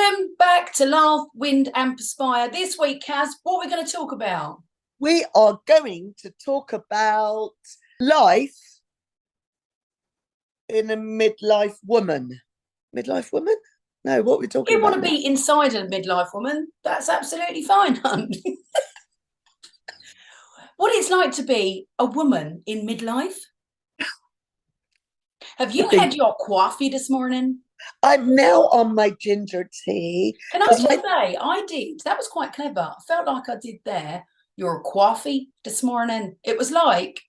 Welcome back to Laugh, Wind and Perspire. This week, Cas, what are we going to talk about? We are going to talk about life in a midlife woman. Midlife woman? No, what are we talking You about? want to be inside a midlife woman? That's absolutely fine, hun. What it's like to be a woman in midlife? Have you had your coffee this morning? I'm now on my ginger tea. Can I just say, I did. That was quite clever. I felt like I did there. Your coffee this morning. It was like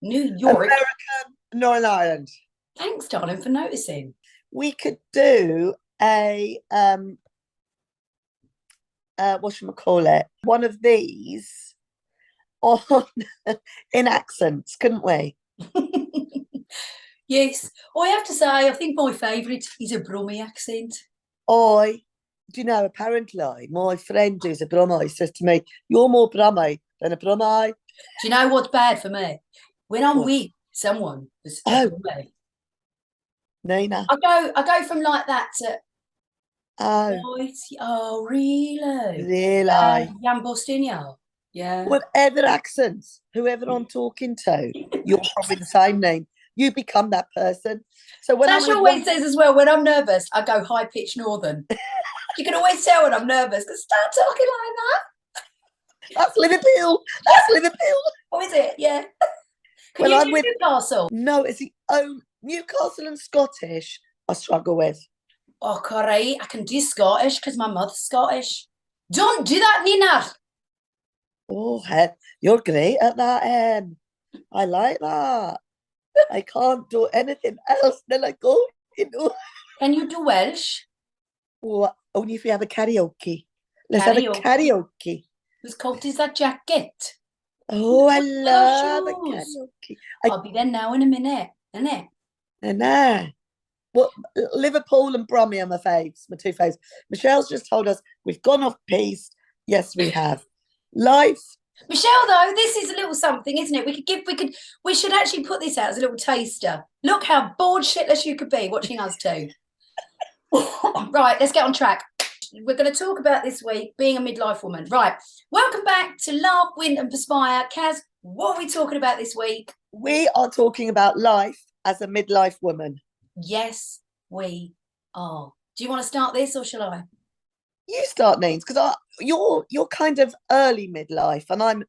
New York. American, Northern Ireland. Thanks, darling, for noticing. We could do a whatchamacallit, one of these on in accents, couldn't we? Yes. I have to say, I think my favourite is a Brummie accent. Do you know, apparently my friend who's a Brummie says to me, "You're more Brummie than a Brummie." Do you know what's bad for me? When I'm with someone who's a Brummie, Nina. I go from like that to really? Really? Jan Bostinho. Yeah. Whatever accents, whoever I'm talking to, you're probably the same name. You become that person. So when Sash always says as well, when I'm nervous, I go high pitched northern. You can always tell when I'm nervous because start talking like that. That's Liverpool. That's Liverpool. Oh, is it? Yeah. Can When you I'm do with Newcastle? No, it's the Newcastle and Scottish I struggle with. Oh, correct. I can do Scottish because my mother's Scottish. Don't do that, Nina. Oh, you're great at that. I like that. I can't do anything else. Then I go, Can you do Welsh? Oh, only if we have a karaoke. Let's have a karaoke. Whose coat is that jacket? Oh, I love a karaoke. I'll be there now in a minute, innit? Nah. Well, Liverpool and Brummie are my faves, my two faves. Michelle's just told us we've gone off piste. Yes, we have. Life. Michelle, though, this is a little something, isn't it? We should actually put this out as a little taster. Look how bored shitless you could be watching us two. Right, let's get on track. We're going to talk about this week being a midlife woman. Right, welcome back to Laugh, Wind and Perspire. Cas, what are we talking about this week? We are talking about life as a midlife woman. Yes, we are. Do you want to start this or shall I? You start, Neens, because you're kind of early midlife, and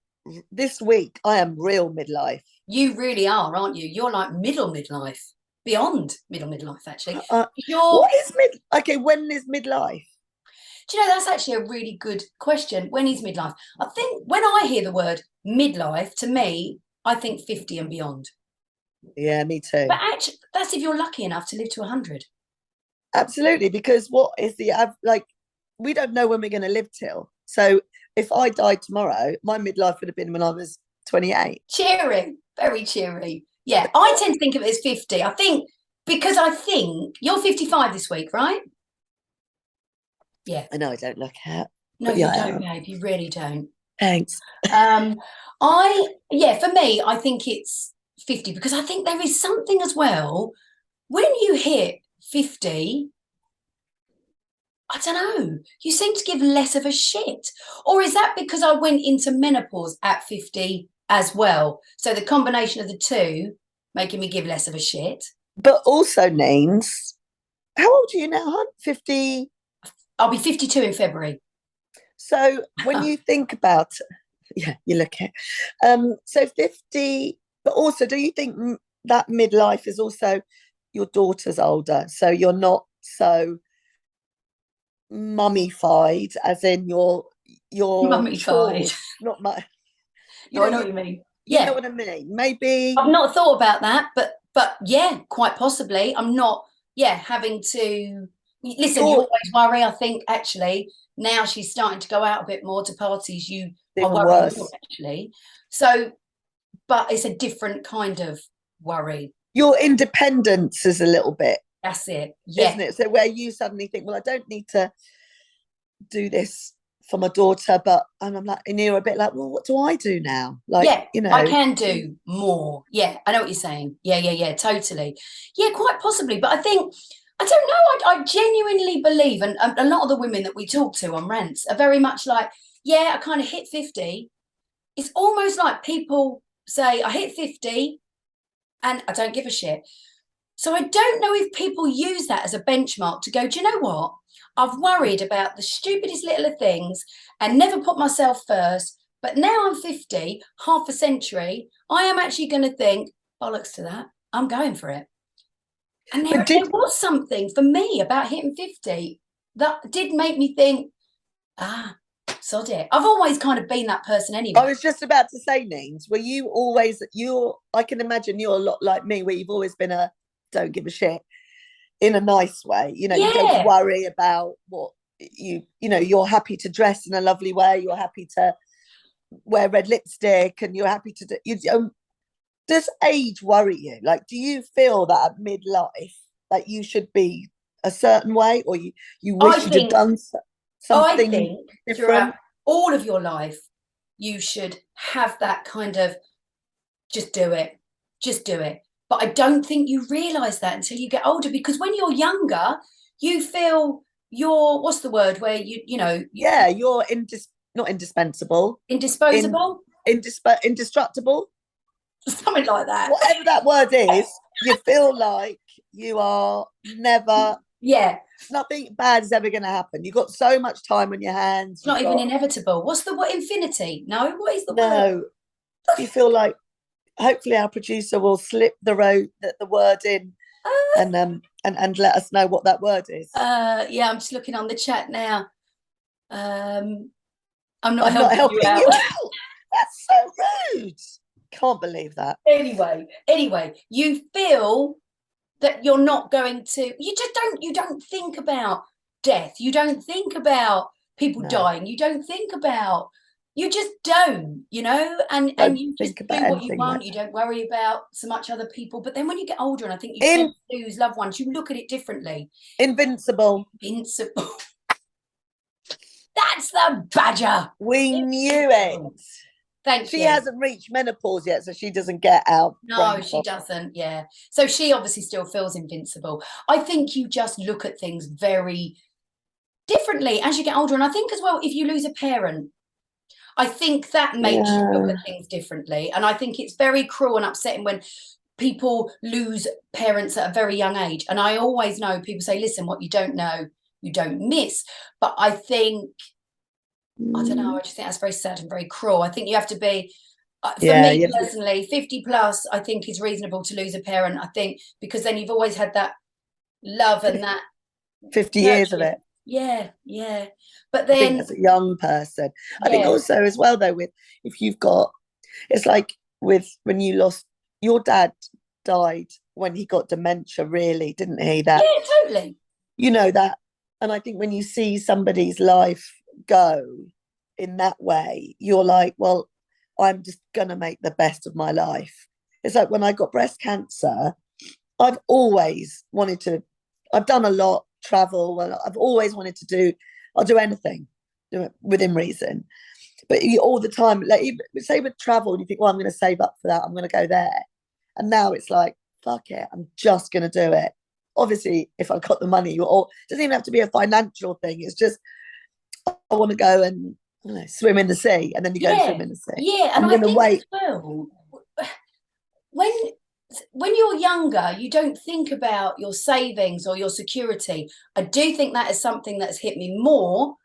this week I am real midlife. You really are, aren't you? You're like middle midlife, beyond middle midlife, actually. What is Okay, when is midlife? Do you know, that's actually a really good question. When is midlife? I think when I hear the word midlife, to me, I think 50 and beyond. Yeah, me too. But actually, that's if you're lucky enough to live to 100. Absolutely, because what is we don't know when we're going to live till. So if I died tomorrow, my midlife would have been when I was 28. Cheery, very cheery. Yeah, I tend to think of it as 50. I think you're 55 this week, right? Yeah. I know I don't look at. No, you don't, babe. You really don't. Thanks. For me, I think it's 50 because I think there is something as well when you hit 50. I don't know. You seem to give less of a shit. Or is that because I went into menopause at 50 as well? So the combination of the two making me give less of a shit. But also, Neens, how old are you now, hon? 50? I'll be 52 in February. So when you think about, yeah, you look at, so 50, but also do you think that midlife is also your daughter's older? So you're not so mummified, as in your mummified, not much. I know what you mean. You know what I mean? Maybe I've not thought about that, but yeah, quite possibly. I'm not, having to listen. You always worry. I think actually now she's starting to go out a bit more to parties. You are worried more, actually. So, but it's a different kind of worry. Your independence is a little bit. That's it. Yeah. Isn't it? So where you suddenly think, well, I don't need to do this for my daughter, and I'm like, and you're a bit like, well, what do I do now? Like, I can do more. Yeah, I know what you're saying. Yeah, totally. Yeah, quite possibly. But I think I don't know. I genuinely believe, and a lot of the women that we talk to on rants are very much like, yeah, I kind of hit 50. It's almost like people say, I hit 50 and I don't give a shit. So I don't know if people use that as a benchmark to go, do you know what? I've worried about the stupidest little of things and never put myself first. But now I'm 50, half a century, I am actually going to think, bollocks to that. I'm going for it. And But there was something for me about hitting 50 that did make me think, ah, sod it. I've always kind of been that person I anyway. was just about to say, Neens, were you always, I can imagine you're a lot like me, where you've always been a don't give a shit in a nice way. You don't Yeah. worry about what you're happy to dress in a lovely way. You're happy to wear red lipstick and you're happy to do, does age worry you? Like, do you feel that at midlife that you should be a certain way, or you I wish you'd have think done I something think throughout different? all of your life, you should have that kind of just do it, just do it. But I don't think you realize that until you get older, because when you're younger, you feel you're, what's the word, where Yeah, you're not indispensable, in indisposable, indestructible, something like that. whatever that word is. You feel like you are never, Yeah, nothing bad is ever going to happen. You've got so much time on your hands. it's You've not even got inevitable. What's the what, infinity? No, what is the word? no. You feel like hopefully our producer will slip the word in and let us know what that word is. Yeah, I'm just looking on the chat now. Um, I'm not I'm not helping you helping out. you out. That's so rude. Can't believe that. Anyway, you feel that you're not going to, you don't think about death, you don't think about people No, dying, you don't think about, you just don't, and don't you just think about do what you anything like want, you don't worry about so much other people. But then when you get older, and I think you that. tend to lose loved ones, you look at it differently. Invincible. Invincible. That's the badger. We knew it. Invincible. Thank She you. hasn't reached menopause yet, so she doesn't get our No, brain she fog. doesn't. Yeah. So she obviously still feels invincible. I think you just look at things very differently as you get older. And I think as well, if you lose a parent, I think that makes you look Yeah. at things differently. And I think it's very cruel and upsetting when people lose parents at a very young age. And I always know people say, listen, what you don't know, you don't miss. But I think, I don't know, I just think that's very sad and very cruel. I think you have to be, for Yeah, me you have to, personally, 50 plus, I think is reasonable to lose a parent. I think because then you've always had that love and that 50 years of nurturing. it. Yeah, yeah. But I think then, as a young person, I think yeah, also as well though, with if you've got, it's like with when you lost your dad, died when he got dementia, really, didn't he? That yeah, totally. that, and I think when you see somebody's life go in that way, you're like, well, I'm just gonna make the best of my life. It's like when I got breast cancer, I've always wanted to, I've done a lot, travel, and I've always wanted to do, I'll do anything within reason. But all the time, like even, say with travel, you think, well, I'm going to save up for that, I'm going to go there. And now it's like, fuck it, I'm just going to do it. Obviously, if I've got the money, or it doesn't even have to be a financial thing. It's just, I want to go and swim in the sea, and then you go and Yeah, swim in the sea. yeah. And I'm I going to think as wait. well, when when you're younger, you don't think about your savings or your security. I do think that is something that's hit me more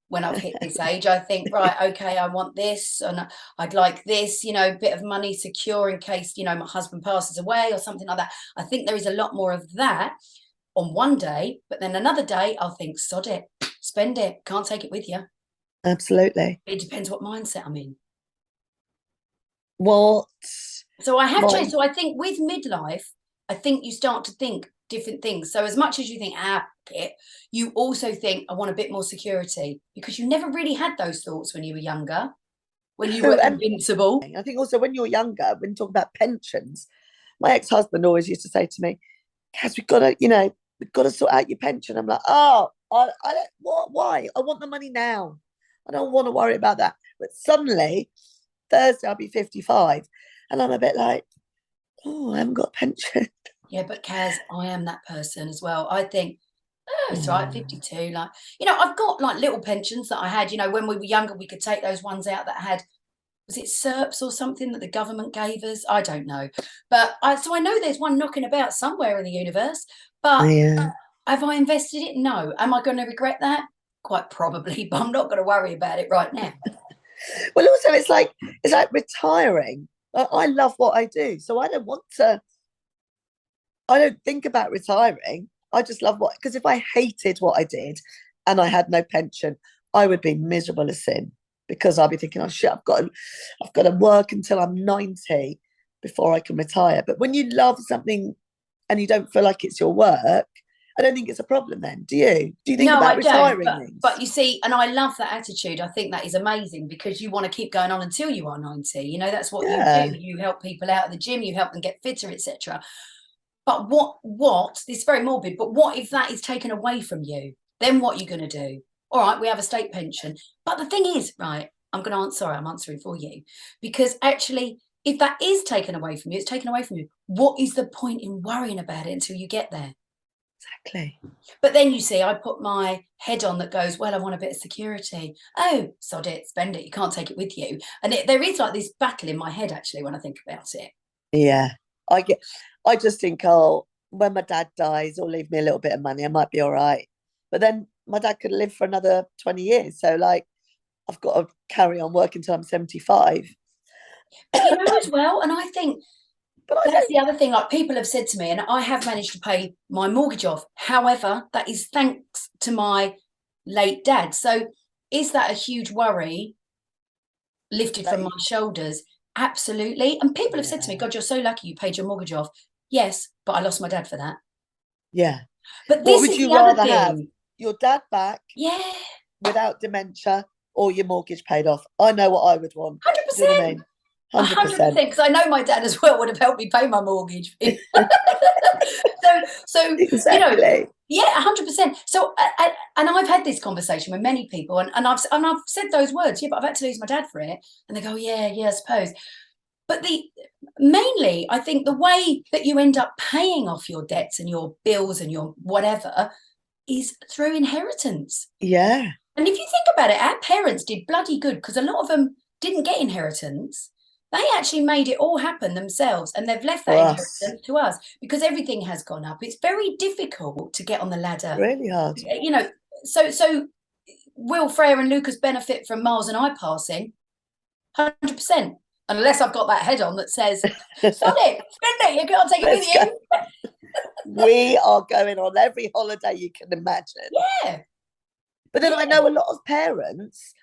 when I've hit this age. I think, right, okay, I want this and I'd like this, bit of money secure in case, my husband passes away or something like that. I think there is a lot more of that on one day, but then another day I'll think, sod it, spend it, can't take it with you. Absolutely. It depends what mindset I'm in. What So I have my changed. So I think with midlife, I think you start to think different things. So as much as you think, it, you also think, I want a bit more security, because you never really had those thoughts when you were younger, when you were no, and invincible. I think also when you're younger, when you talk about pensions, my ex-husband always used to say to me, Cas, we've got to sort out your pension. I'm like, oh, I don't, what, why? I want the money now. I don't want to worry about that. But suddenly, Thursday, I'll be 55. And I'm a bit like, oh, I haven't got a pension. Yeah, but Kaz, I am that person as well. I think, oh, it's right, Mm. 52. Like, I've got like little pensions that I had, when we were younger, we could take those ones out that had, was it SERPs or something that the government gave us? I don't know. But so I know there's one knocking about somewhere in the universe, but Yeah. have I invested it? No. Am I going to regret that? Quite probably, but I'm not going to worry about it right now. Well, also it's like retiring. I love what I do, so I don't want to. I don't think about retiring. I just love what, because if I hated what I did and I had no pension, I would be miserable as sin, because I'd be thinking, oh shit, I've got to work until I'm 90 before I can retire. But when you love something and you don't feel like it's your work, I don't think it's a problem then. Do you? Do you think No, about I don't. retiring But these? you see, and I love that attitude. I think that is amazing because you want to keep going on until you are 90. That's what you do. Yeah. You help people out of the gym, you help them get fitter, etc. But what, this is very morbid, but what if that is taken away from you? Then what are you going to do? All right, we have a state pension. But the thing is, right, I'm going to answer, sorry, I'm answering for you. Because actually, if that is taken away from you, it's taken away from you. What is the point in worrying about it until you get there? Exactly. But then you see, I put my head on that goes, well, I want a bit of security. Oh, sod it, spend it. You can't take it with you. And there is like this battle in my head, actually, when I think about it. Yeah. I just think, oh, when my dad dies or leave me a little bit of money, I might be all right. But then my dad could live for another 20 years. So like I've got to carry on working till I'm 75. But as well, and I think But I that's don't. the other thing, like people have said to me, and I have managed to pay my mortgage off. However, that is thanks to my late dad. So is that a huge worry lifted That from my shoulders? Absolutely. And people have said to me, Yeah. God, you're so lucky you paid your mortgage off. Yes, but I lost my dad for that. Yeah. But What this would is you the other rather have? thing. Your dad back Yeah, without dementia or your mortgage paid off? I know what I would want. Do you know what I 100%. mean? A 100%. 100%, because I know my dad as well would have helped me pay my mortgage. so Exactly. yeah, 100%. So and I've had this conversation with many people, and I've said those words. Yeah, but I've had to lose my dad for it, and they go, yeah, I suppose. But the mainly, I think the way that you end up paying off your debts and your bills and your whatever is through inheritance. Yeah. And if you think about it, our parents did bloody good because a lot of them didn't get inheritance. They actually made it all happen themselves and they've left For that us. inheritance to us because everything has gone up. It's very difficult to get on the ladder. Really hard. So will Freya and Lucas benefit from Miles and I passing? 100%. Unless I've got that head on that says, sod it, spend it, you can't take it with Let's go. you. We are going on every holiday you can imagine. Yeah. But then I know a lot of parents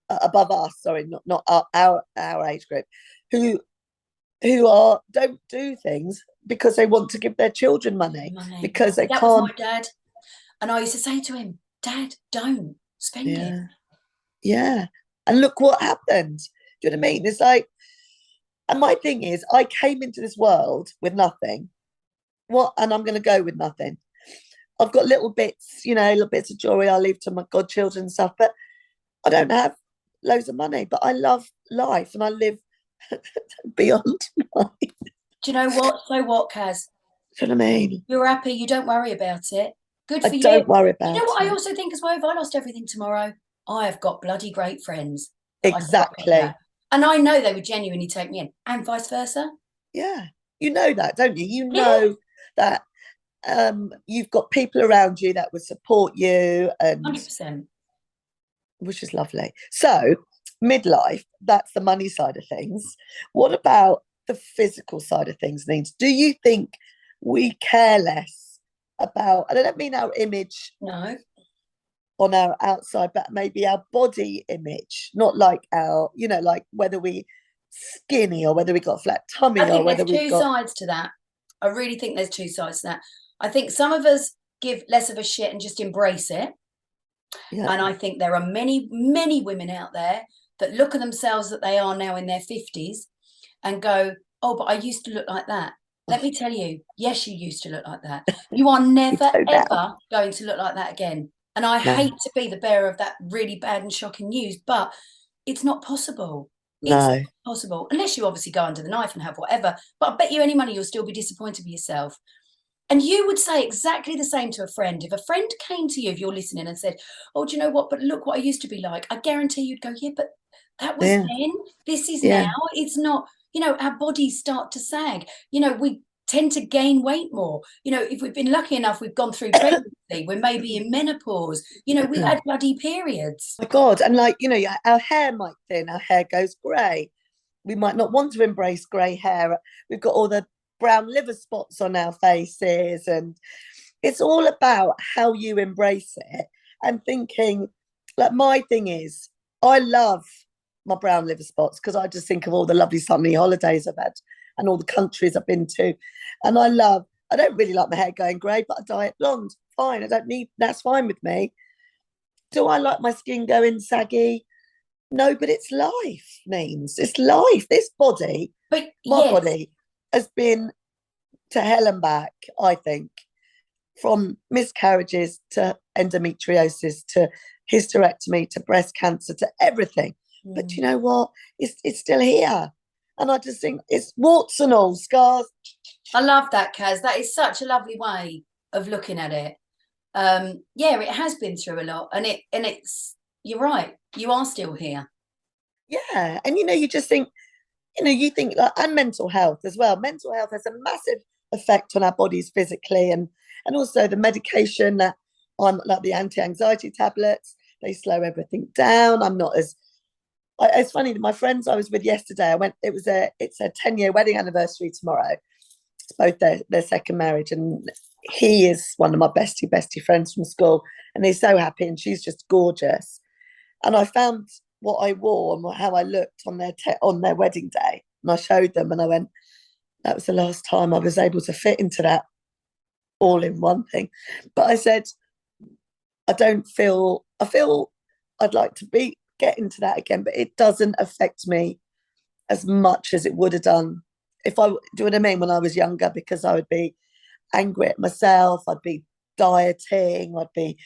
above us, sorry, not our age group, who are don't do things because they want to give their children money because they That was can't. my dad. And I used to say to him, Dad, don't spend it. Yeah, yeah. And look what happened. Do you know what I mean? It's like, and my thing is, I came into this world with nothing. What? And I'm going to go with nothing. I've got little bits, little bits of jewelry I leave to my godchildren and stuff, but I don't have loads of money. But I love life and I live beyond life. Do you know what? So what, Kaz? Do you know what I mean? You're happy. You don't worry about it. Good I for you. don't worry Do you know about what I it. also think as well? If I lost everything tomorrow, I have got bloody great friends that I can drop it at. Exactly. And I know they would genuinely take me in, and vice versa. Yeah. You know that, don't you? You Yeah, know that you've got people around you that would support you, and 100%. which is lovely. So, midlife, that's the money side of things. What about the physical side of things, Neens? Do you think we care less about, and I don't mean our image No, on our outside, but maybe our body image, not like like whether we skinny or whether we got a flat I tummy or think there's whether we've two got, sides to that. I really think there's two sides to that. I think some of us give less of a shit and just embrace it. yeah, And I think there are many, many women out there that look at themselves that they are now in their 50s and go, oh, but I used to look like that. Let me tell you, yes, you used to look like that. You are we never, tone down. ever going to look like that again. And I No, hate to be the bearer of that really bad and shocking news, but it's not possible. It's No. not possible, unless you obviously go under the knife and have whatever. But I bet you any money you'll still be disappointed with yourself. And you would say exactly the same to a friend. If a friend came to you, if you're listening, and said, "Oh, do you know what? But look what I used to be like." I guarantee you'd go, "Yeah, but that was Yeah. then. This is now. Yeah. It's not." Our bodies start to sag. We tend to gain weight more. If we've been lucky enough, we've gone through pregnancy. We're maybe in menopause. We've had bloody periods. My God. And like, yeah, our hair might thin, our hair goes grey. We might not want to embrace grey hair. We've got all the brown liver spots on our faces. And it's all about how you embrace it and thinking, like, my thing is, I love my brown liver spots because I just think of all the lovely sunny holidays I've had and all the countries I've been to. And I don't really like my hair going grey, but I dye it blonde. Fine. That's fine with me. Do I like my skin going saggy? No, but it's life, Neens. It's life. This body, But my yes, body, has been to hell and back, I think, from miscarriages to endometriosis to hysterectomy to breast cancer to everything. But you know what? It's still here. And I just think it's warts and all, scars. I love that, Kaz. That is such a lovely way of looking at it. Yeah, it has been through a lot, and it's you're right. You are still here. Yeah. And you just think, you think like, and mental health as well. Mental health has a massive effect on our bodies physically, and also the medication that I'm like the anti-anxiety tablets, they slow everything down. I'm not as it's funny, my friends I was with yesterday, it's a 10-year wedding anniversary tomorrow. It's both their second marriage, and he is one of my bestie friends from school, and he's so happy, and she's just gorgeous. And I found what I wore and how I looked on their wedding day, and I showed them, and I went, that was the last time I was able to fit into that all in one thing. But I said, I feel I'd like to get into that again, but it doesn't affect me as much as it would have done if do you know what I mean, when I was younger, because I would be angry at myself, I'd be dieting, I'd be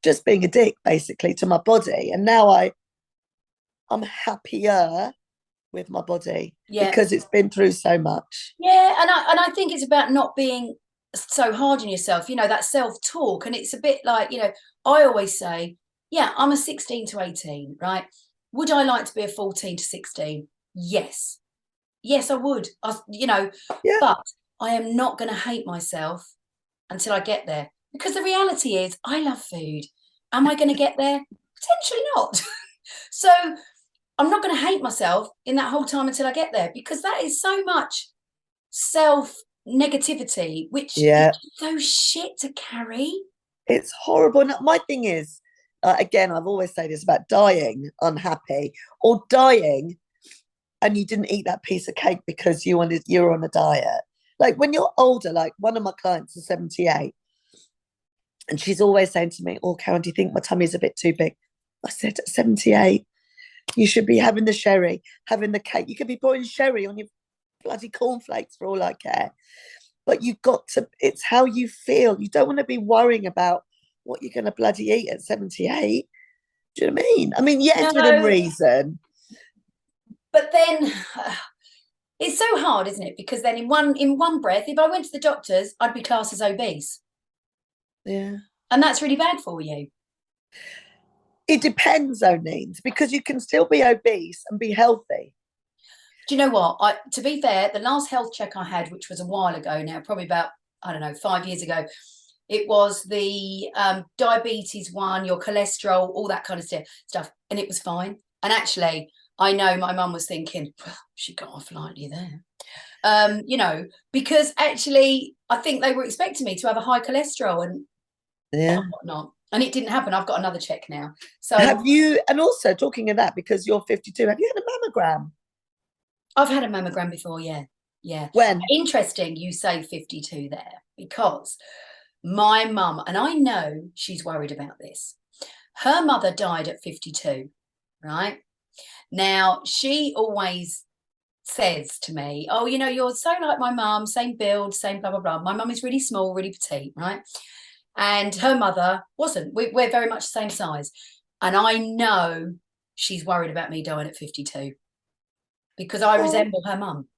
just being a dick basically to my body. And now I'm happier with my body Yeah, because it's been through so much. yeah, and I think it's about not being so hard on yourself. That self-talk, and it's a bit like I always say, yeah, I'm a 16 to 18, right? Would I like to be a 14 to 16? Yes, yes, I would. Yeah. But I am not going to hate myself until I get there, because the reality is, I love food. Am I going to get there? Potentially not. So I'm not going to hate myself in that whole time until I get there, because that is so much self negativity, which is Yeah. so shit to carry. It's horrible. And my thing is, again, I've always said this about dying unhappy or dying and you didn't eat that piece of cake because you were on a diet. Like when you're older, like one of my clients is 78, and she's always saying to me, "Oh, Karen, do you think my tummy's a bit too big?" I said, "At 78, you should be having the sherry, having the cake. You could be pouring sherry on your bloody cornflakes for all I care. But you've got to, it's how you feel. You don't want to be worrying about what you're going to bloody eat at 78. Do you know what I mean? I mean, yes, within No, reason. but then it's so hard, isn't it? Because then in one breath, if I went to the doctors, I'd be classed as obese, Yeah. and that's really bad for you. It depends, O'Neens, because you can still be obese and be healthy. Do you know what? To be fair, the last health check I had, which was a while ago now, probably about, I don't know, 5 years ago, it was the diabetes one, your cholesterol, all that kind of stuff, and it was fine. And actually, I know my mum was thinking, well, she got off lightly there. Because actually, I think they were expecting me to have a high cholesterol and Yeah. whatnot. And it didn't happen. I've got another check now. So Have you, and also talking of that, because you're 52, have you had a mammogram? I've had a mammogram before, yeah. Yeah. When? Interesting you say 52 there, because my mum, and I know she's worried about this, her mother died at 52, right? Now, she always says to me, "Oh, you're so like my mum, same build, same blah, blah, blah." My mum is really small, really petite, right? And her mother wasn't. We're very much the same size. And I know she's worried about me dying at 52. because I Oh, resemble her mum.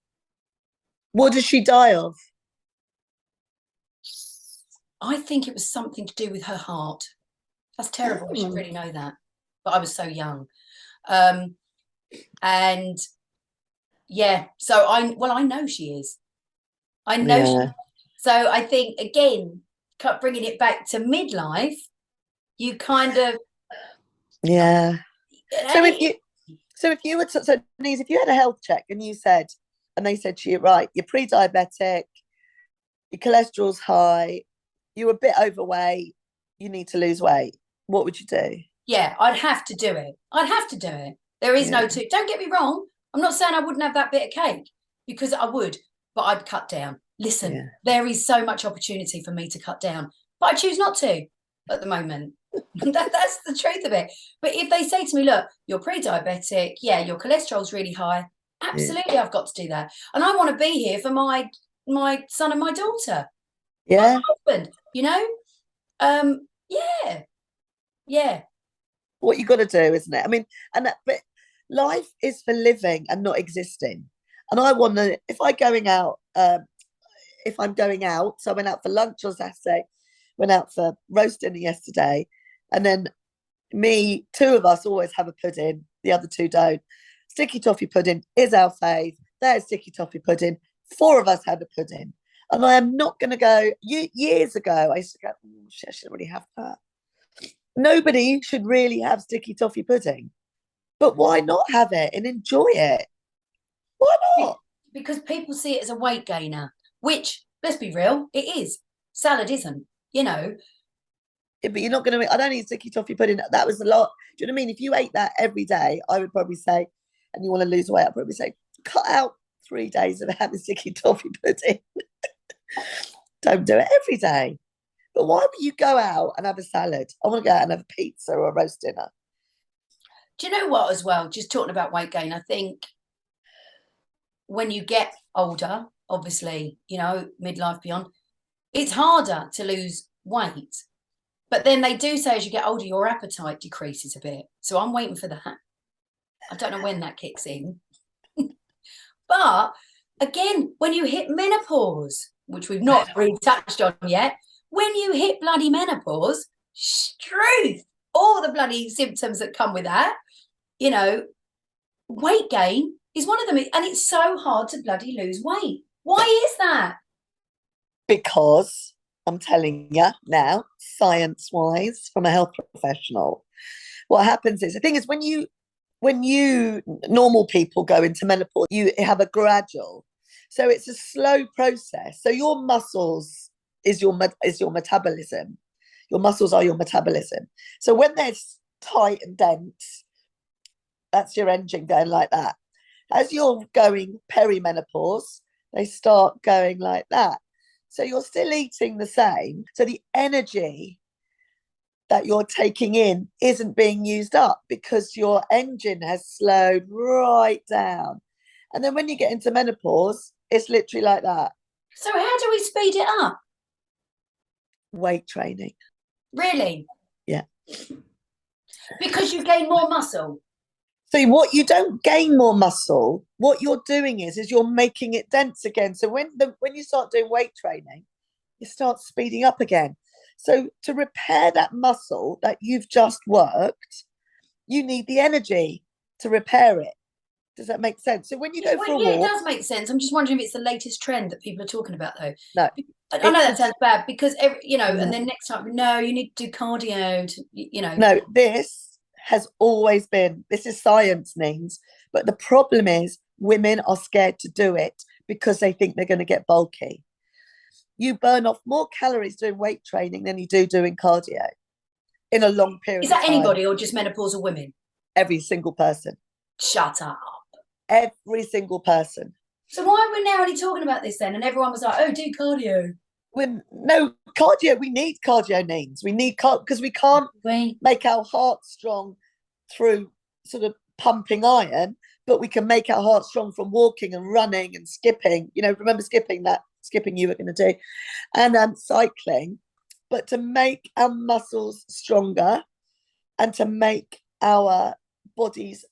what does she die of? I think it was something to do with her heart. That's terrible. I should Oh, really know that. But I was so young. Um, and yeah, so I know she is. I know she. yeah, So I think, again, bringing it back to midlife, you kind of, yeah. So if and you, so if you were to, so Denise, if you had a health check and you said, and they said to you, right, you're pre-diabetic, your cholesterol's high, you're a bit overweight, you need to lose weight, what would you do? yeah, I'd have to do it. I'd have to do it. There is Yeah, no two. Don't get me wrong. I'm not saying I wouldn't have that bit of cake, because I would, but I'd cut down. Listen, yeah, there is so much opportunity for me to cut down, but I choose not to at the moment. That's the truth of it. But if they say to me, look, you're pre-diabetic, yeah, your cholesterol's really high, yeah, absolutely, I've got to do that. And I want to be here for my son and my daughter, my yeah. husband, you know? Yeah, yeah. What you got to do, isn't it? I mean, but life is for living and not existing. And I want to, if I'm going out, so I went out for lunch on Saturday, went out for roast dinner yesterday, and then two of us always have a pudding, the other two don't. Sticky toffee pudding is our fave. There's sticky toffee pudding. Four of us had a pudding. And I am not going to go. Years ago, I used to go, oh, shit, I shouldn't really have that. Nobody should really have sticky toffee pudding. But why not have it and enjoy it? Why not? Because people see it as a weight gainer, which, let's be real, it is. Salad isn't, you know. Yeah, but you're not going to. I don't eat sticky toffee pudding. That was a lot. Do you know what I mean? If you ate that every day, I would probably say, and you want to lose weight, I'd probably say, cut out 3 days of having sticky toffee pudding. Don't do it every day. But why would you go out and have a salad? I want to go out and have a pizza or a roast dinner. Do you know what, as well? Just talking about weight gain, I think when you get older, obviously, you know, midlife beyond, it's harder to lose weight. But then they do say as you get older, your appetite decreases a bit. So I'm waiting for that. I don't know when that kicks in. But again, when you hit menopause, which we've not really touched on yet, when you hit bloody menopause, truth, all the bloody symptoms that come with that, you know, weight gain is one of them. And it's so hard to bloody lose weight. Why is that? Because I'm telling you now, science wise, from a health professional, what happens is the thing is when you normal people go into menopause, you have a gradual. So it's a slow process. So your muscles is your metabolism. Your muscles are your metabolism. So when they're tight and dense, that's your engine going like that. As you're going perimenopause, they start going like that. So you're still eating the same. So the energy that you're taking in isn't being used up because your engine has slowed right down. And then when you get into menopause, it's literally like that. So how do we speed it up? Weight training. Really? Yeah. Because you gain more muscle. So what you don't gain more muscle, what you're doing is you're making it dense again. So when you start doing weight training, you start speeding up again. So to repair that muscle that you've just worked, you need the energy to repair it. Does that make sense? So when you go for a Yeah, it walk, does make sense. I'm just wondering if it's the latest trend that people are talking about, though. no, I know it's that sounds bad because you know, and no, then next time, no, you need to do cardio. You know, no, this has always been, this is science, Neens. But the problem is women are scared to do it because they think they're going to get bulky. You burn off more calories doing weight training than you do doing cardio in a long is period of that time. anybody or just menopausal women? Every single person. Shut up. Every single person. So why are we now only talking about this then? And everyone was like, "Oh, do cardio." When no cardio, we need cardio needs. We need because we can't make our heart strong through sort of pumping iron, but we can make our heart strong from walking and running and skipping. You know, remember skipping you were going to do, and cycling. But to make our muscles stronger and to make our bodies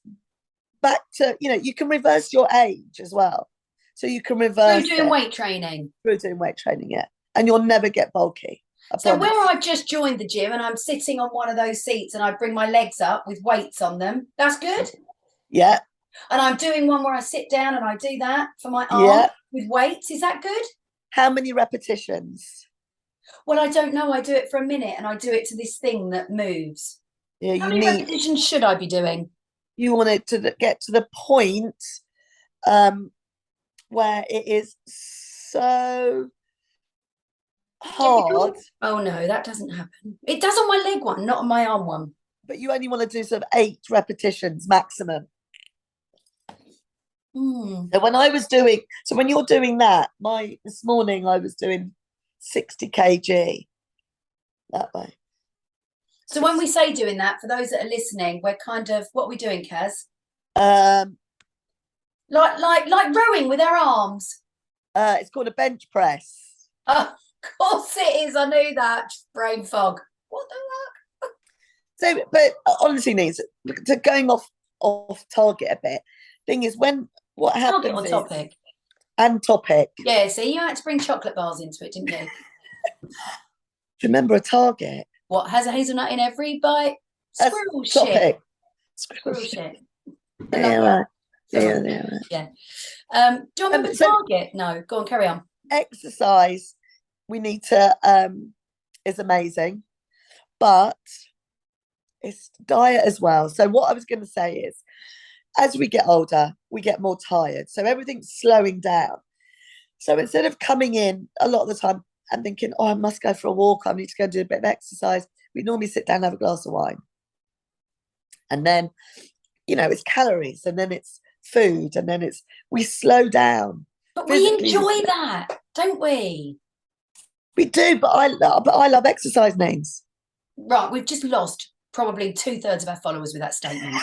back to, you can reverse your age as well. So you can Through reverse doing it weight training. through doing weight training, yeah. And you'll never get bulky. I So promise. where I've just joined the gym and I'm sitting on one of those seats and I bring my legs up with weights on them, that's good. Yeah. And I'm doing one where I sit down and I do that for my arm Yeah. with weights. Is that good? How many repetitions? Well, I don't know. I do it for a minute and I do it to this thing that moves. Yeah, How many repetitions should I be doing? you want it to get to the point where it is so hard, Difficult? Oh no, that doesn't happen. It does on my leg one, not on my arm one. but you only want to do sort of 8 repetitions maximum. So when you're doing that, this morning I was doing 60 kg that way. So when we say doing that, for those that are listening, we're kind of, what are we doing, Kaz? Um, like rowing with our arms. it's called a bench press. Oh, of course it is. I knew that. Brain fog. What the fuck? So, but honestly, Neens, to going off target a bit. Thing is, what Target happens or is topic? and topic. Yeah, see, you had to bring chocolate bars into it, didn't you? Remember a target. What, has a hazelnut in every bite? Squirrel shit. Topic. Squirrel shit. Yeah, Yeah. Do you remember target? No, go on, carry on. Exercise we need to is amazing, but it's diet as well. So what I was going to say is, as we get older, we get more tired. So everything's slowing down. So instead of coming in a lot of the time and thinking, oh, I must go for a walk, I need to go do a bit of exercise, we normally sit down and have a glass of wine. And then, it's calories, and then it's food, and then we slow down. But we enjoy that, don't we? We do, but I love exercise, Names. Right, we've just lost probably 2/3 of our followers with that statement.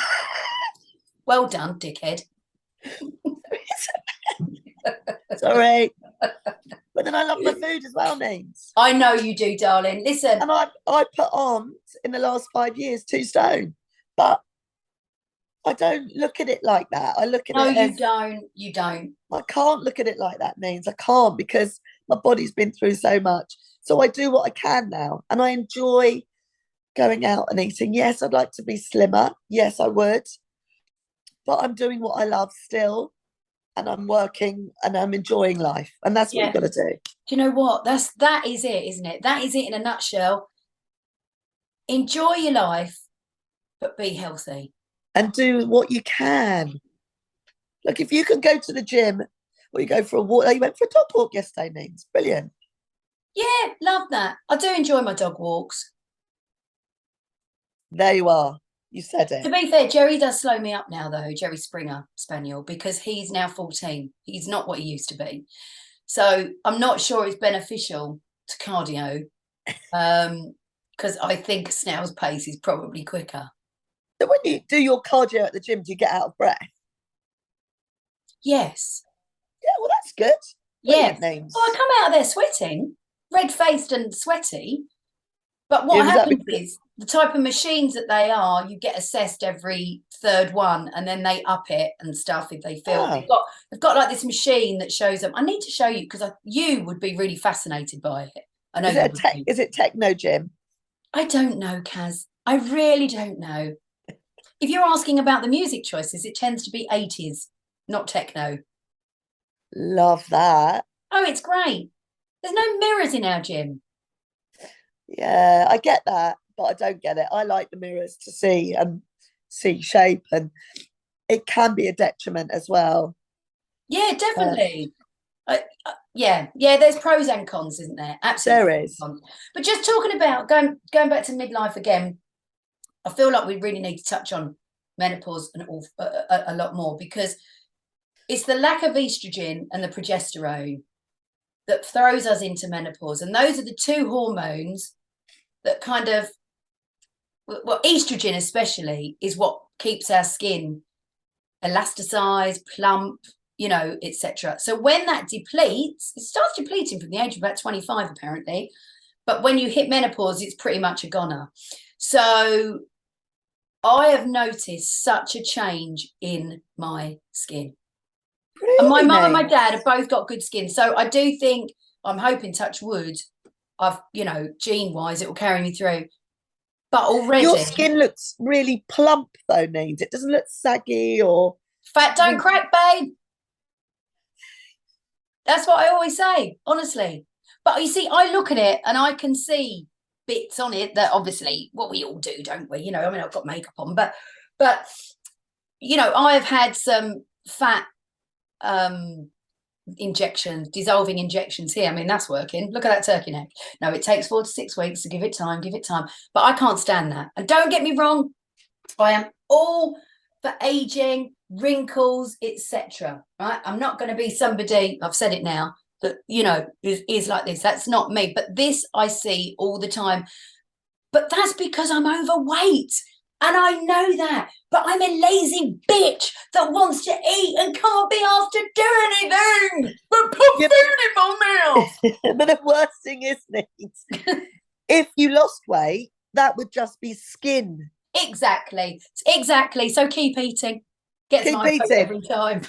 Well done, dickhead. Sorry. But then I love my food as well, Names. I know you do, darling. Listen. And I put on, in the last 5 years, 2 stone. But I don't look at it like that. I look at it as... No, you don't. I can't look at it like that, Names. I can't, because my body's been through so much. So I do what I can now. And I enjoy going out and eating. Yes, I'd like to be slimmer. Yes, I would. But I'm doing what I love still. And I'm working and I'm enjoying life. And that's what you've got to do. Do you know what? That is it, isn't it? That is it in a nutshell. Enjoy your life, but be healthy. And do what you can. Look, if you can go to the gym or you go for a walk, you went for a dog walk yesterday, Neens. Brilliant. Yeah, love that. I do enjoy my dog walks. There you are. You said it. To be fair, Jerry does slow me up now, though, Jerry Springer Spaniel, because he's now 14. He's not what he used to be. So I'm not sure it's beneficial to cardio, because I think a snail's pace is probably quicker. So when you do your cardio at the gym, do you get out of breath? Yes. Yeah, well, that's good. Yeah. Well, I come out of there sweating, red-faced and sweaty. But what happens is, the type of machines that they are, you get assessed every 3rd one, and then they up it and stuff if they feel. They've got like this machine that shows them. I need to show you, because you would be really fascinated by it. I know. Is it techno gym? I don't know, Kaz. I really don't know. If you're asking about the music choices, it tends to be 80s, not techno. Love that. Oh, it's great. There's no mirrors in our gym. Yeah, I get that, but I don't get it. I like the mirrors to see shape, and it can be a detriment as well. Yeah, definitely. Yeah, there's pros and cons, isn't there? Absolutely. There is. But just talking about going back to midlife again, I feel like we really need to touch on menopause and a lot more, because it's the lack of estrogen and the progesterone that throws us into menopause. And those are the 2 hormones that kind of, well, estrogen especially is what keeps our skin elasticized, plump, etc. So when that depletes, it starts depleting from the age of about 25, apparently. But when you hit menopause, it's pretty much a goner. So I have noticed such a change in my skin. And my Really, mum and my Nate? dad have both got good skin. So I do think, I'm hoping, touch wood, I've, gene wise, it will carry me through. But Your already, skin looks really plump though, Nate. It doesn't look saggy or fat don't wrinkly. crack, babe. That's what I always say, honestly. But you see, I look at it and I can see bits on it that obviously, what we all do, don't we? I mean, I've got makeup on, but I have had some fat injections, dissolving injections here. I mean, that's working. Look at that turkey neck. No, it takes 4 to 6 weeks to give it time. But I can't stand that. And don't get me wrong, I am all for aging, wrinkles, etc. Right? I'm not going to be somebody, I've said it now, that is like this. That's not me. But this I see all the time. But that's because I'm overweight. And I know that. But I'm a lazy bitch that wants to eat and can't be asked to do anything but put Yeah, food in my mouth. but the worst thing is, Nate, if you lost weight, that would just be skin. Exactly. So keep eating. Gets Keep my vote eating. every time.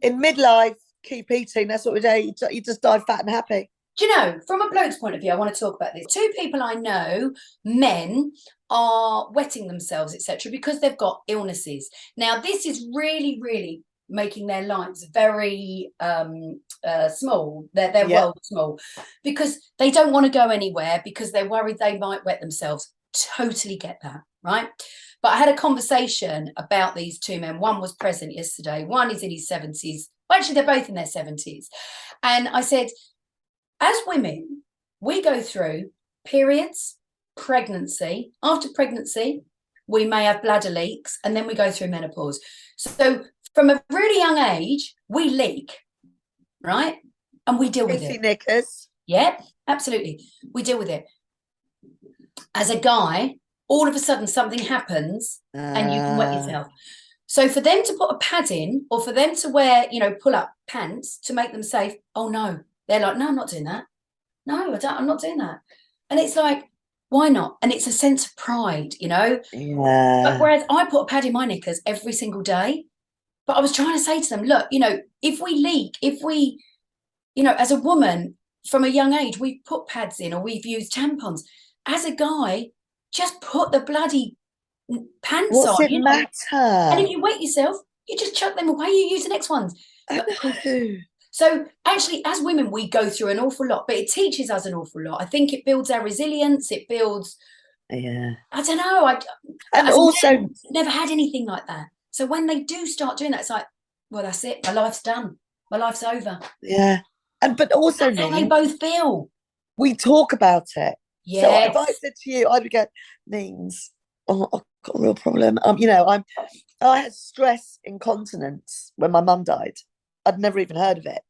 In midlife, keep eating. That's what we do. You just die fat and happy. Do you know, from a bloke's point of view, I want to talk about this. 2 people I know, men, are wetting themselves, etc., because they've got illnesses. Now, this is really, really making their lives very small, their world small, because they don't want to go anywhere because they're worried they might wet themselves. Totally get that, right? But I had a conversation about these 2 men. One was present yesterday. One is in his 70s. Well, actually, they're both in their 70s. And I said, as women, we go through periods, pregnancy. After pregnancy, we may have bladder leaks, and then we go through menopause. So from a really young age, we leak, right? And we deal with it. Knickers. Yeah, absolutely. We deal with it. As a guy, all of a sudden something happens and you can wet yourself. So for them to put a pad in, or for them to wear, pull up pants to make them safe, oh no. They're like, no, I'm not doing that. No, I'm not doing that. And it's like, why not? And it's a sense of pride, Yeah. But whereas I put a pad in my knickers every single day, but I was trying to say to them, look, if we leak, if we, as a woman from a young age, we've put pads in or we've used tampons. As a guy, just put the bloody pants What's on. it matter? And if you wet yourself, you just chuck them away. You use the next ones. I know. So actually, as women, we go through an awful lot, but it teaches us an awful lot. I think it builds our resilience. It builds. Yeah. I don't know. And also, never had anything like that. So when they do start doing that, it's like, well, that's it. My life's done. My life's over. Yeah. But also, that's how they both feel. We talk about it. Yes. So if I said to you, I'd go, Neens, I've got a real problem. I had stress incontinence when my mum died. I'd never even heard of it.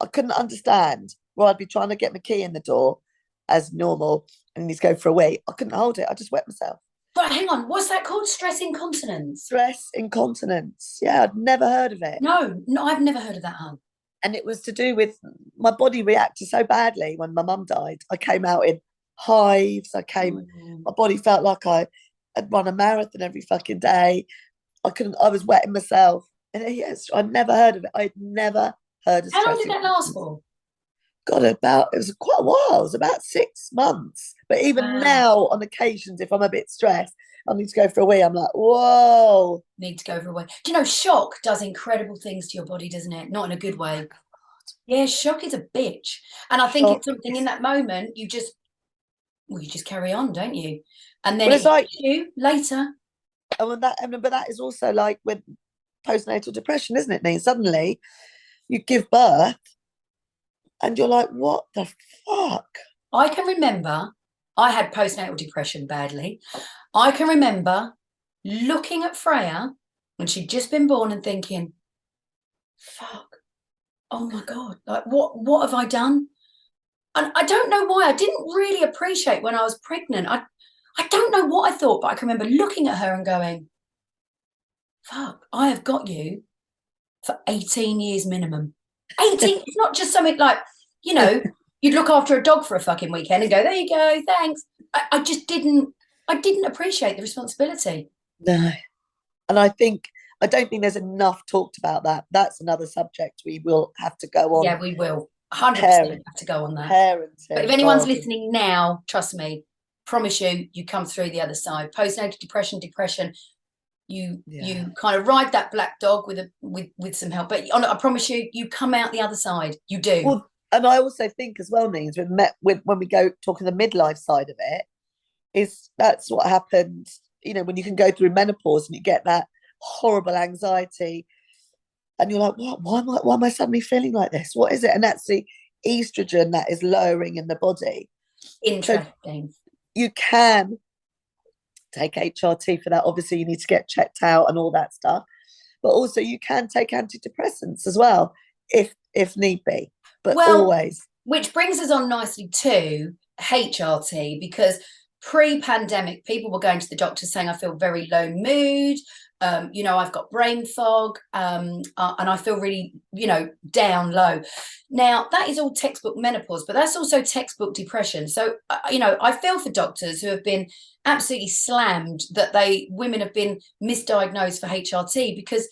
I couldn't understand. Well, I'd be trying to get my key in the door as normal and need to go for a wee. I couldn't hold it. I just wet myself. Right, hang on. What's that called? Stress incontinence? Stress incontinence. Yeah, I'd never heard of it. No, I've never heard of that, hon. And it was to do with my body reacted so badly when my mum died. I came out in hives. My body felt like I had run a marathon every fucking day. I was wetting myself. And yes, I'd never heard of it. I'd never heard of. How long did that last for? God, it was quite a while. It was about 6 months. But even now, on occasions, if I'm a bit stressed, I need to go for a wee. I'm like, whoa. Need to go for a wee. Do you know, shock does incredible things to your body, doesn't it? Not in a good way. Yeah, shock is a bitch. And I think it's something in that moment, you just carry on, don't you? And then it's like you later. But that is also like with postnatal depression, isn't it, Nate? Suddenly you give birth and you're like, what the fuck? I can remember I had postnatal depression badly. I can remember looking at Freya when she'd just been born and thinking, fuck, oh my God, like what have I done? And I don't know why. I didn't really appreciate when I was pregnant. I don't know what I thought, but I can remember looking at her and going, fuck, I have got you for 18 years minimum. 18, it's not just something like, you'd look after a dog for a fucking weekend and go, there you go, thanks. I just didn't appreciate the responsibility. No. And I don't think there's enough talked about that. That's another subject we will have to go on. Yeah, we will 100% Parent, have to go on that. But if parenting, anyone's God. listening now, trust me, promise you, you come through the other side. Postnatal depression, Yeah. you kind of ride that black dog with some help. But I promise you, you come out the other side. You do. Well, and I also think as well, Neens, when we go talking the midlife side of it, is that's what happens, when you can go through menopause and you get that horrible anxiety and you're like, what? Why am I suddenly feeling like this? What is it? And that's the estrogen that is lowering in the body. So Interesting. you can take HRT for that. Obviously, you need to get checked out and all that stuff. But also you can take antidepressants as well, if need be. But Well, always. which brings us on nicely to HRT, because pre-pandemic, people were going to the doctor saying, I feel very low mood. I've got brain fog, and I feel really, down low. Now, that is all textbook menopause, but that's also textbook depression. So, I feel for doctors who have been absolutely slammed that women have been misdiagnosed for HRT, because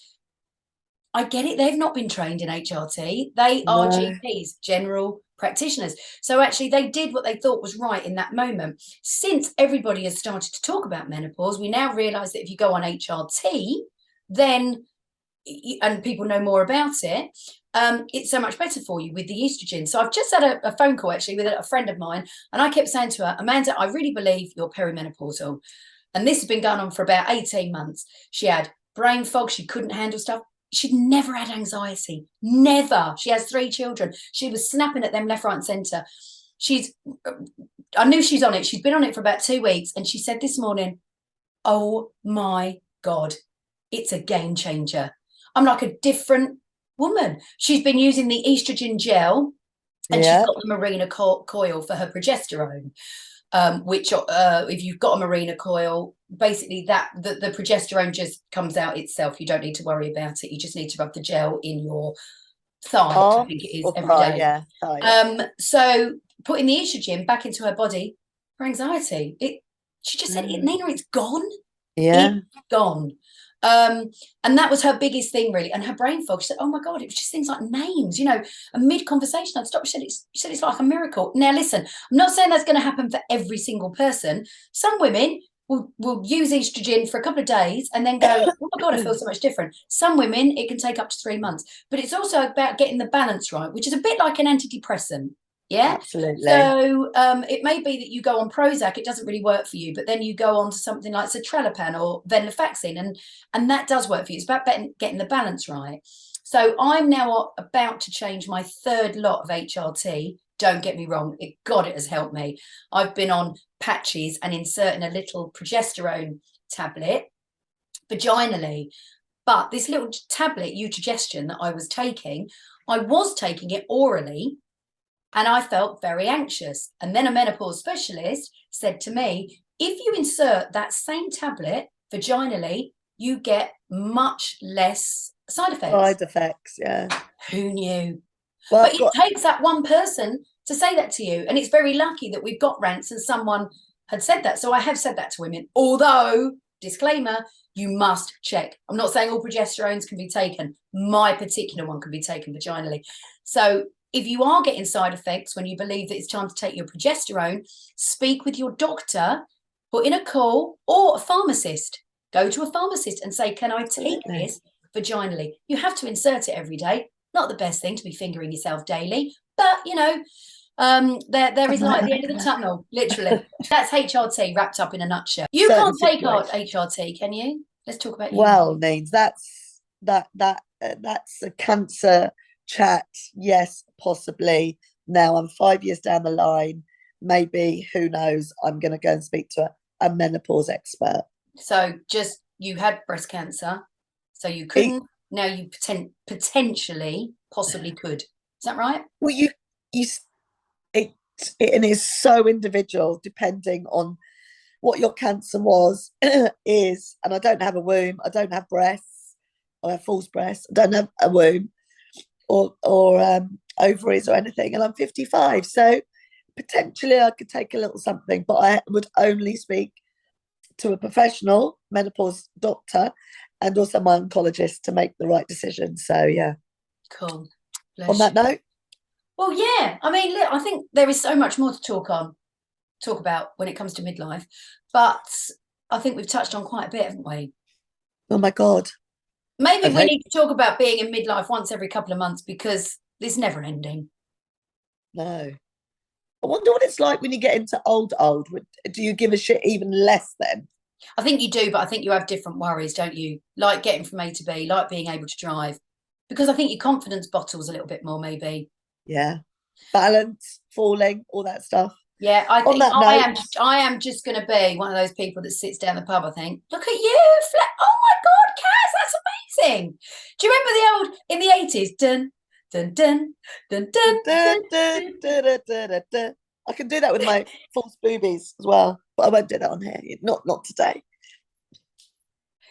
I get it. They've not been trained in HRT. They are No. GPs, general practitioners. So actually, they did what they thought was right in that moment. Since everybody has started to talk about menopause, we now realise that if you go on HRT, then, and people know more about it, it's so much better for you with the estrogen. So I've just had a phone call actually with a friend of mine, and I kept saying to her, Amanda, I really believe you're perimenopausal. And this has been going on for about 18 months. She had brain fog. She couldn't handle stuff. She'd never had anxiety. Never. She has 3 children. She was snapping at them left, right, and centre. I knew she's on it. She's been on it for about 2 weeks. And she said this morning, oh my God, it's a game changer. I'm like a different woman. She's been using the estrogen gel, and she's Yeah. got the Marina coil for her progesterone. Which if you've got a Marina coil, basically that the progesterone just comes out itself. You don't need to worry about it. You just need to rub the gel in your thigh, I think it Arms is, or every thigh? day. Yeah. Thigh, yeah. So putting the estrogen back into her body for anxiety, she just said, Nina, it's gone. Yeah. It's gone. And that was her biggest thing, really. And her brain fog, she said, oh my God, it was just things like names, a mid-conversation I'd stop. She said it's like a miracle. Now listen, I'm not saying that's going to happen for every single person. Some women will use estrogen for a couple of days and then go, oh my God, I feel so much different. Some women, it can take up to 3 months. But it's also about getting the balance right, which is a bit like an antidepressant. Yeah. Absolutely. So it may be that you go on Prozac, it doesn't really work for you, but then you go on to something like Citralopam or venlafaxine, and that does work for you. It's about getting the balance right. So I'm now about to change my 3rd lot of HRT. Don't get me wrong, it has helped me. I've been on patches and inserting a little progesterone tablet vaginally. But this little tablet, Eutrogestion, that I was taking it orally, and I felt very anxious. And then a menopause specialist said to me, if you insert that same tablet vaginally, you get much less side effects. Side effects, yeah. Who knew? Well, but it takes that one person to say that to you. And it's very lucky that we've got rants and someone had said that. So I have said that to women, although, disclaimer, you must check. I'm not saying all progesterones can be taken. My particular one can be taken vaginally. So if you are getting side effects when you believe that it's time to take your progesterone, speak with your doctor, put in a call, or a pharmacist. Go to a pharmacist and say, can I take this vaginally? You have to insert it every day. Not the best thing to be fingering yourself daily, but there is light at the end of the tunnel, literally. That's HRT wrapped up in a nutshell. You can't take HRT, can you? Let's talk about you. Well, Neens, that's a cancer chat. Yes, possibly. Now I'm 5 years down the line. Maybe, who knows? I'm going to go and speak to a menopause expert. So just, you had breast cancer, so you couldn't. Now you potentially, possibly could. Is that right? Well, it is so individual depending on what your cancer was is. And I don't have a womb. I don't have breasts. I have false breasts. I don't have a womb or ovaries or anything. And I'm 55. So potentially I could take a little something, but I would only speak to a professional menopause doctor and also my oncologist to make the right decision. So yeah. Cool. On that note. Well, yeah. I mean, look, I think there is so much more to talk about when it comes to midlife, but I think we've touched on quite a bit, haven't we? Oh my God. Maybe we need to talk about being in midlife once every couple of months because it's never ending. No. I wonder what it's like when you get into old. Do you give a shit even less then? I think you do, but I think you have different worries, don't you? Like getting from A to B, like being able to drive. Because I think your confidence bottles a little bit more, maybe. Yeah. Balance, falling, all that stuff. Yeah, I On think that note, I am just going to be one of those people that sits down the pub. I think, look at you, oh my God, Cas, that's amazing. Do you remember the old in the 80s? Dun dun dun dun dun dun. Dun. I can do that with my false boobies as well, but I won't do that on here. Not today.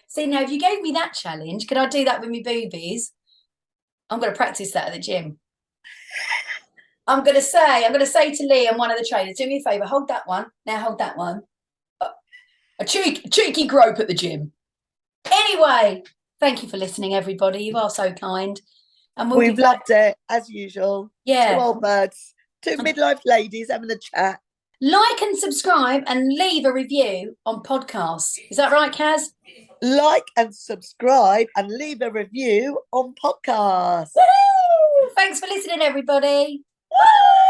See, now if you gave me that challenge, could I do that with my boobies? I'm going to practice that at the gym. I'm going to say to Liam, one of the trainers, do me a favour, hold that one. Now hold that one. A cheeky grope at the gym. Anyway, thank you for listening, everybody. You are so kind. And we've loved it, as usual. Yeah. 2 old birds, 2 midlife ladies having a chat. Like and subscribe and leave a review on podcasts. Is that right, Cas? Like and subscribe and leave a review on podcasts. Woo! Thanks for listening, everybody. Woo!